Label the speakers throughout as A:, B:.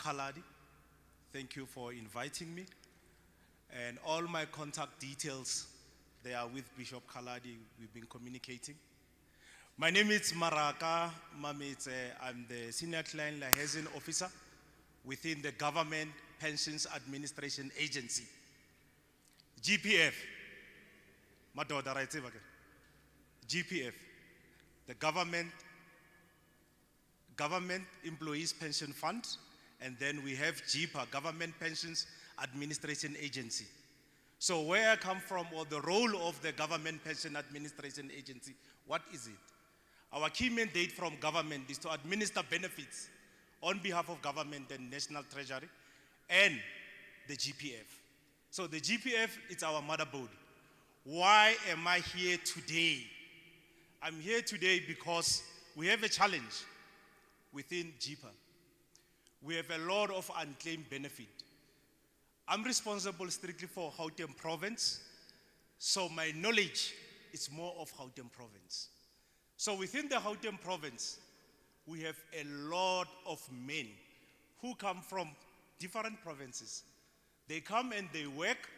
A: Khaladi. Thank you for inviting me. And all my contact details, they are with Bishop Khaladi. We've been communicating. My name is Maraka Mamitse. I'm the Senior Client Liaison Officer within the Government Pensions Administration Agency, GPF. GPF, the Government Employees Pension Fund, and then we have GPA, Government Pensions Administration Agency. So where I come from, or the role of the Government Pension Administration Agency, what is it? Our key mandate from government is to administer benefits on behalf of government and National Treasury and the GPF. So the GPF, it's our motherboard. Why am I here today? I'm here today because we have a challenge within GPA. We have a lot of unclaimed benefit. I'm responsible strictly for Gauteng province, so my knowledge is more of Gauteng province. So within the Gauteng province, we have a lot of men who come from different provinces. They come and they work.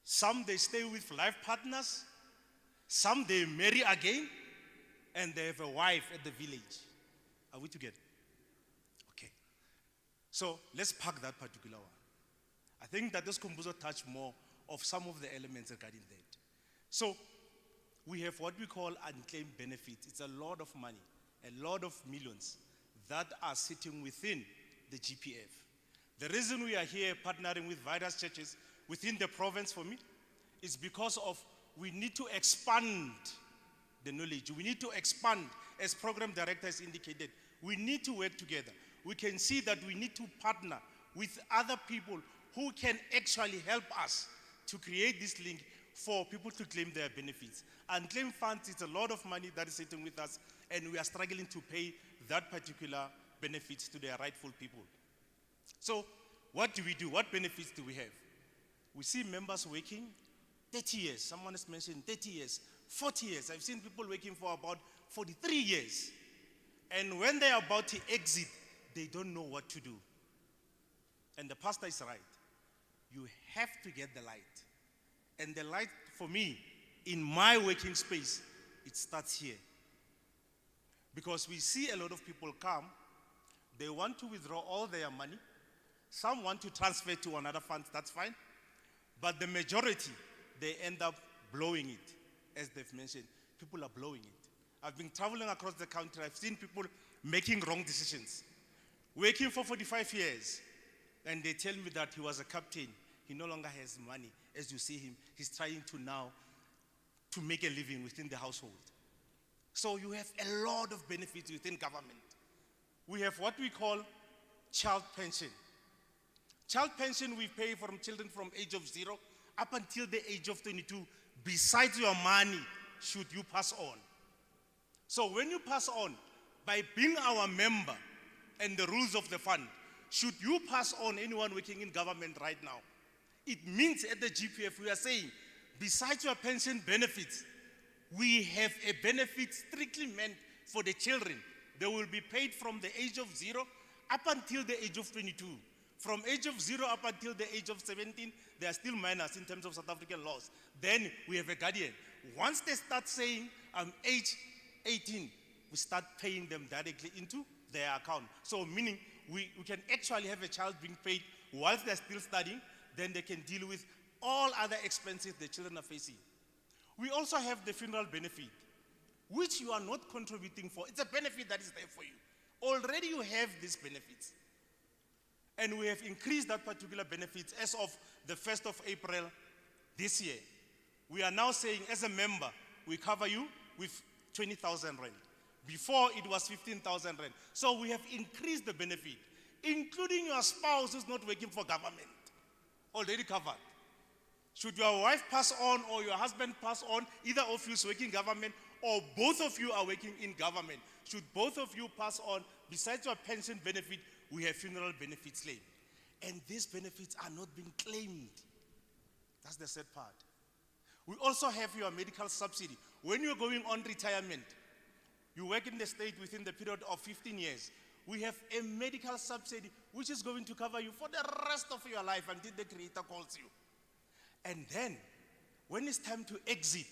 A: Some they stay with life partners. Some they marry again, and they have a wife at the village. Are we together? Okay. So let's park that particular one. I think that this composer touched more of some of the elements regarding that. So we have what we call unclaimed benefits. It's a lot of money, a lot of millions that are sitting within the GPF. The reason we are here partnering with various churches within the province for me is because of we need to expand the knowledge. We need to expand, as program director has indicated, we need to work together. We can see that we need to partner with other people who can actually help us to create this link for people to claim their benefits. Unclaimed funds, it's a lot of money that is sitting with us, and we are struggling to pay that particular benefits to their rightful people. So what do we do? What benefits do we have? We see members working 30 years. Someone has mentioned 30 years, 40 years. I've seen people working for about 43 years. And when they are about to exit, they don't know what to do. And the pastor is right. You have to get the light. And the light, for me, in my working space, it starts here. Because we see a lot of people come, they want to withdraw all their money. Some want to transfer to another fund, that's fine. But the majority, they end up blowing it, as they've mentioned. People are blowing it. I've been traveling across the country. I've seen people making wrong decisions. Working for 45 years, and they tell me that he was a captain. He no longer has money. As you see him, he's trying to now to make a living within the household. So you have a lot of benefits within government. We have what we call child pension. Child pension we pay from children from age of 0 up until the age of 22, besides your money, should you pass on. So when you pass on, by being our member and the rules of the fund, should you pass on anyone working in government right now, it means at the GPF we are saying, besides your pension benefits, we have a benefit strictly meant for the children. They will be paid from the age of 0 up until the age of 22. From age of 0 up until the age of 17, they are still minors in terms of South African laws. Then we have a guardian. Once they start saying, I'm age 18, we start paying them directly into their account. So meaning we can actually have a child being paid whilst they're still studying, then they can deal with all other expenses the children are facing. We also have the funeral benefit, which you are not contributing for. It's a benefit that is there for you. Already you have these benefits. And we have increased that particular benefit as of the 1st of April this year. We are now saying, as a member, we cover you with 20,000 rand. Before, it was 15,000 rand. So we have increased the benefit, including your spouse who's not working for government, already covered. Should your wife pass on or your husband pass on, either of you is working government or both of you are working in government, should both of you pass on, besides your pension benefit, we have funeral benefits claimed. And these benefits are not being claimed. That's the sad part. We also have your medical subsidy. When you're going on retirement, you work in the state within the period of 15 years, We have a medical subsidy which is going to cover you for the rest of your life until the Creator calls you. And then, when it's time to exit,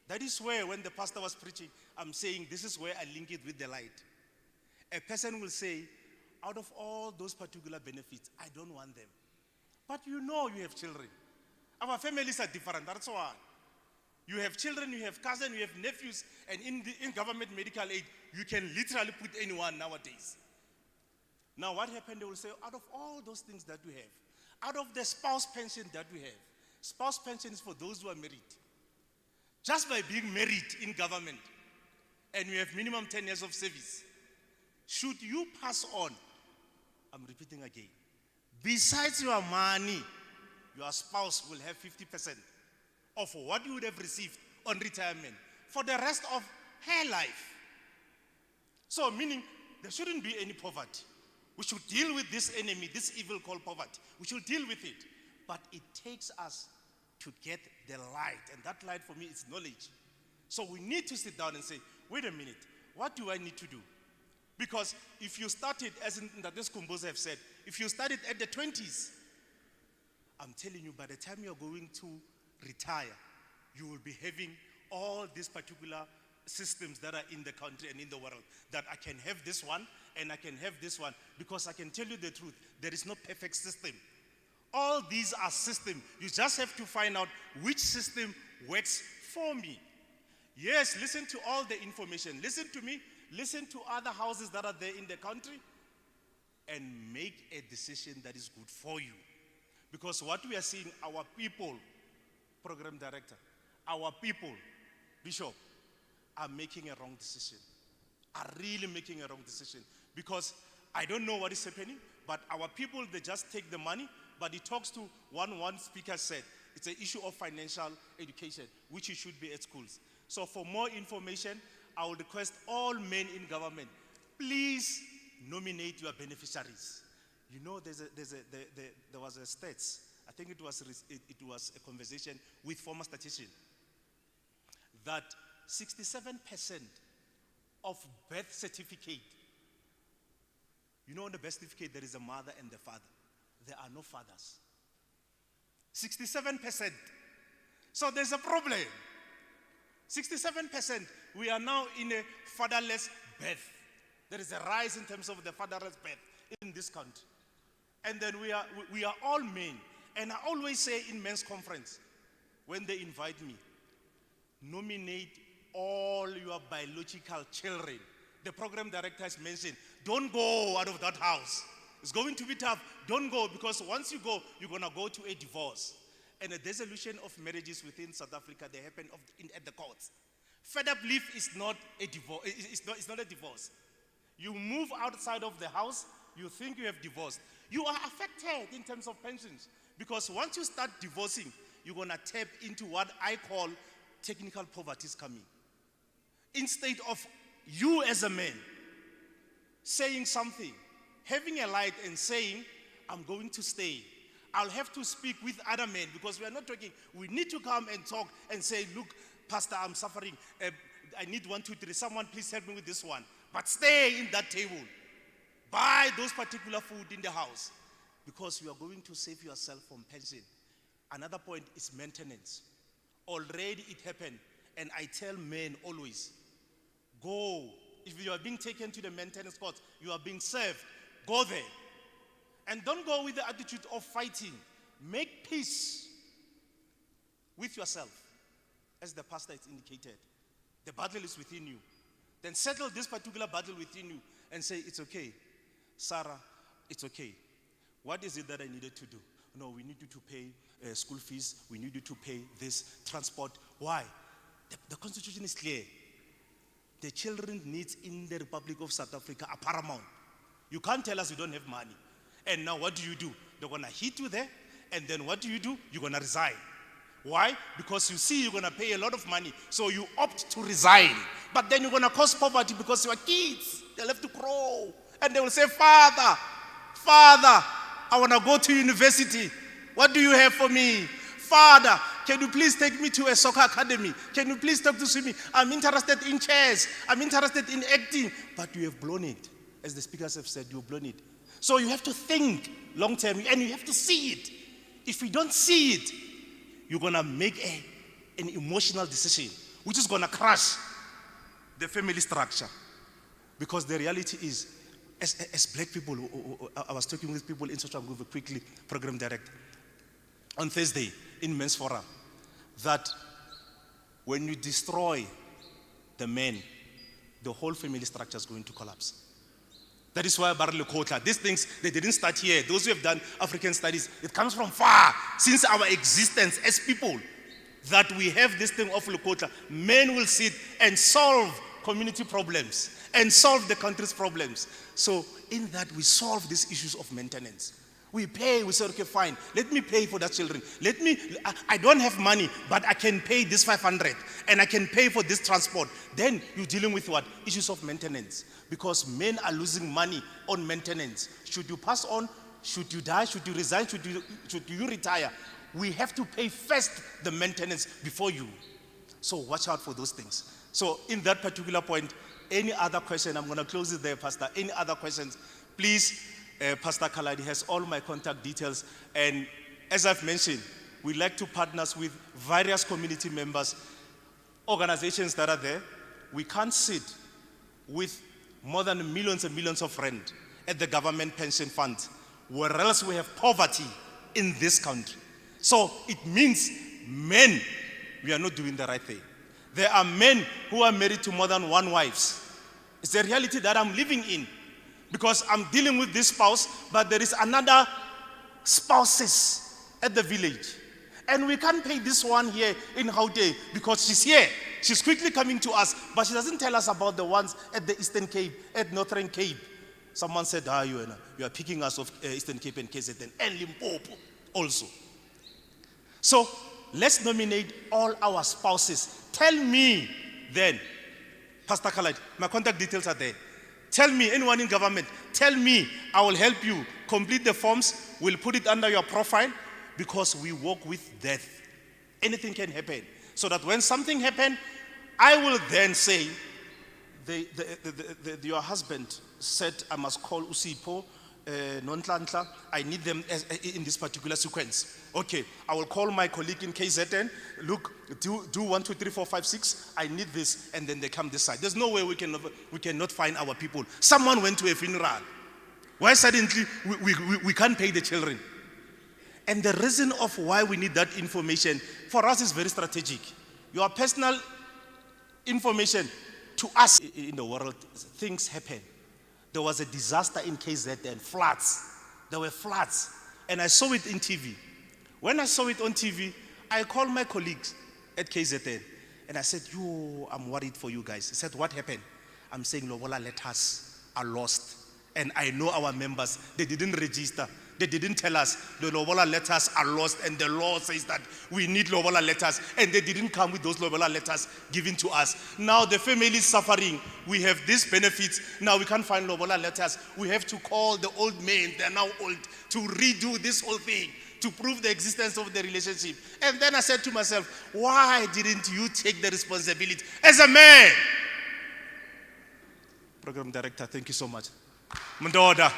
A: that is where, when the pastor was preaching, I'm saying this is where I link it with the light. A person will say, out of all those particular benefits, I don't want them. But you know you have children. Our families are different, that's why. You have children, you have cousins, you have nephews, and in government medical aid, you can literally put anyone nowadays. Now what happened, they will say, out of all those things that we have, out of the spouse pension that we have, spouse pension is for those who are married. Just by being married in government, and you have minimum 10 years of service, should you pass on, I'm repeating again, besides your money, your spouse will have 50% of what you would have received on retirement for the rest of her life. So meaning, there shouldn't be any poverty. We should deal with this enemy, this evil called poverty. We should deal with it. But it takes us to get the light. And that light for me is knowledge. So we need to sit down and say, wait a minute, what do I need to do? Because if you started, as this Kumboza have said, if you started at the 20s, I'm telling you, by the time you're going to retire, you will be having all these particular systems that are in the country and in the world, that I can have this one and I can have this one, because I can tell you the truth, there is no perfect system. All these are systems. You just have to find out which system works for me. Yes, listen to all the information. Listen to me. Listen to other houses that are there in the country and make a decision that is good for you. Because what we are seeing, our people, program director, our people, Bishop, are making a wrong decision. Are really making a wrong decision. Because I don't know what is happening, but our people, they just take the money, but it talks to one speaker said, it's an issue of financial education, which it should be at schools. So for more information, I would request all men in government, please nominate your beneficiaries. You know, there was a stats, I think it was a conversation with former statistician, that 67% of birth certificate, you know, on the birth certificate there is a mother and the father. There are no fathers. 67%. So there's a problem. 67%, we are now in a fatherless birth. There is a rise in terms of the fatherless birth in this country. And then we are all men. And I always say in men's conference, when they invite me, nominate all your biological children. The program director has mentioned, don't go out of that house. It's going to be tough. Don't go, because once you go, you're going to go to a divorce. And a dissolution of marriages within South Africa, they happen at the courts. Fed up leave is not a divorce. It's not a divorce. You move outside of the house, you think you have divorced. You are affected in terms of pensions. Because once you start divorcing, you're going to tap into what I call technical poverty is coming. Instead of you as a man saying something, having a light and saying, I'm going to stay. I'll have to speak with other men, because we are not talking. We need to come and talk and say, look, Pastor, I'm suffering. I need 1, 2, 3. Someone please help me with this one. But stay in that table. Buy those particular food in the house, because you are going to save yourself from pension. Another point is maintenance. Already it happened. And I tell men always, go. If you are being taken to the maintenance court, you are being served, go there. And don't go with the attitude of fighting. Make peace with yourself, as the pastor has indicated. The battle is within you. Then settle this particular battle within you and say, it's okay. Sarah, it's okay. What is it that I needed to do? No, we need you to pay school fees. We need you to pay this transport. Why? The Constitution is clear. The children's needs in the Republic of South Africa are paramount. You can't tell us you don't have money. And now what do? They're going to hit you there. And then what do? You're going to resign. Why? Because you see you're going to pay a lot of money. So you opt to resign. But then you're going to cause poverty, because your kids, they'll have to grow. And they will say, Father, I want to go to university. What do you have for me? Father, can you please take me to a soccer academy? Can you please talk to me? I'm interested in chess. I'm interested in acting. But you have blown it. as the speakers have said, you've blown it. So you have to think long term, and you have to see it. If you don't see it, you're going to make an emotional decision, which is going to crush the family structure. Because the reality is, as black people, I was talking with people in social group quickly, program director, on Thursday in Men's Forum, that when you destroy the men, the whole family structure is going to collapse. That is why Barle Kotla, these things, they didn't start here. Those who have done African studies, it comes from far, since our existence as people, that we have this thing of Lekotla. Men will sit and solve community problems and solve the country's problems. So in that, we solve these issues of maintenance. We pay, we say, okay, fine, let me pay for that children. I don't have money, but I can pay this 500 and I can pay for this transport. Then you're dealing with what? Issues of maintenance. Because men are losing money on maintenance. Should you pass on? Should you die? Should you resign? Should you retire? We have to pay first the maintenance before you. So watch out for those things. So in that particular point, any other question, I'm going to close it there, Pastor. Any other questions, please. Pastor Kaladi has all my contact details, and as I've mentioned, we like to partner with various community members, organizations that are there. We can't sit with more than millions and millions of rand at the government pension fund, where else we have poverty in this country. So it means men, we are not doing the right thing. There are men who are married to more than one wives. It's the reality that I'm living in. Because I'm dealing with this spouse, but there is another spouses at the village. And we can't pay this one here in Gauteng because she's here. She's quickly coming to us, but she doesn't tell us about the ones at the Eastern Cape, at Northern Cape. Someone said, you are picking us off Eastern Cape and KZN and Limpopo also. So let's nominate all our spouses. Tell me then, Pastor Khalid, my contact details are there. Tell me, anyone in government, tell me, I will help you. Complete the forms, we'll put it under your profile, because we walk with death. Anything can happen. So that when something happens, I will then say, your husband said I must call Sipho, Nontlantla, I need them in this particular sequence. Okay, I will call my colleague in KZN, look, do 1, 2, 3, 4, 5, 6, I need this, and then they come this side. There's no way we cannot find our people. Someone went to a funeral. Why suddenly we can't pay the children? And the reason of why we need that information, for us, is very strategic. Your personal information, to us in the world, things happen. There was a disaster in KZN, floods. There were floods. And I saw it in TV. When I saw it on TV, I called my colleagues at KZN. And I said, I'm worried for you guys. He said, what happened? I'm saying, Lobola letters are lost. And I know our members, they didn't register. They didn't tell us the Lobola letters are lost, and the law says that we need Lobola letters, and they didn't come with those Lobola letters given to us. Now the family is suffering. We have these benefits. Now we can't find Lobola letters. We have to call the old men, they're now old, to redo this whole thing, to prove the existence of the relationship. And then I said to myself, why didn't you take the responsibility as a man? Program director, thank you so much. Mndoda.